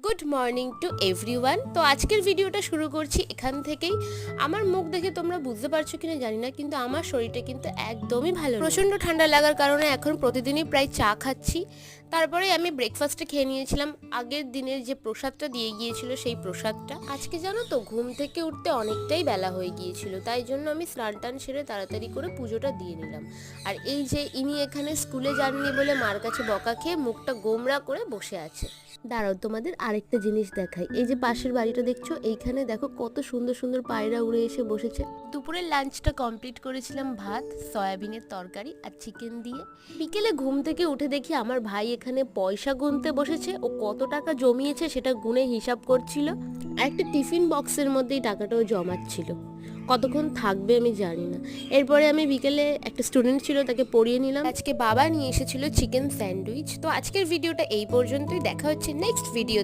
Good morning to everyone. তো আজকের ভিডিওটা শুরু করছি এখান থেকেই। আমার মুখ দেখে তোমরা বুঝতে পারছো কিনা জানি না, কিন্তু আমার শরীরটা কিন্তু একদমই ভালো না। প্রচণ্ড ঠান্ডা লাগার কারণে এখন প্রতিদিনই প্রায় চা খাচ্ছি। তারপরে আমি ব্রেকফাস্টে খেয়ে নিয়েছিলাম আগের দিনের যে প্রসাদটা দিয়ে গিয়েছিল সেই প্রসাদটা। আজকে জানো তো ঘুম থেকে উঠতে অনেকটাই বেলা হয়ে গিয়েছিল, তাই জন্য আমি স্নান টান সেরে তাড়াতাড়ি করে পুজোটা দিয়ে নিলাম। আর এই যে ইনি এখানে স্কুলে যাননি বলে মার কাছে বকা খেয়ে মুখটা গোমরা করে বসে আছে। দাঁড়াও তোমাদের আরেকটা জিনিস দেখাই। এই যে পাশের বাড়িটা দেখছো, এইখানে দেখো কত সুন্দর সুন্দর পায়রা উড়ে এসে বসেছে। দুপুরের লাঞ্চটা কমপ্লিট করেছিলাম ভাত, সয়াবিনের তরকারি আর চিকেন দিয়ে। বিকেলে ঘুম থেকে উঠে দেখি আমার ভাই এখানে পয়সা গুনতে বসেছে। ও কত টাকা জমিয়েছে সেটা গুনে হিসাব করছিল, আর একটা টিফিন বক্সের মধ্যেই টাকাটাও জমাচ্ছিল। কতক্ষণ থাকবে আমি জানি না। এরপরে আমি বিকেলে একটা স্টুডেন্ট ছিল তাকে পড়িয়ে নিলাম। আজকে বাবা নিয়ে এসেছিল চিকেন স্যান্ডউইচ। তো আজকের ভিডিওটা এই পর্যন্তই, দেখা হচ্ছে নেক্সট ভিডিও।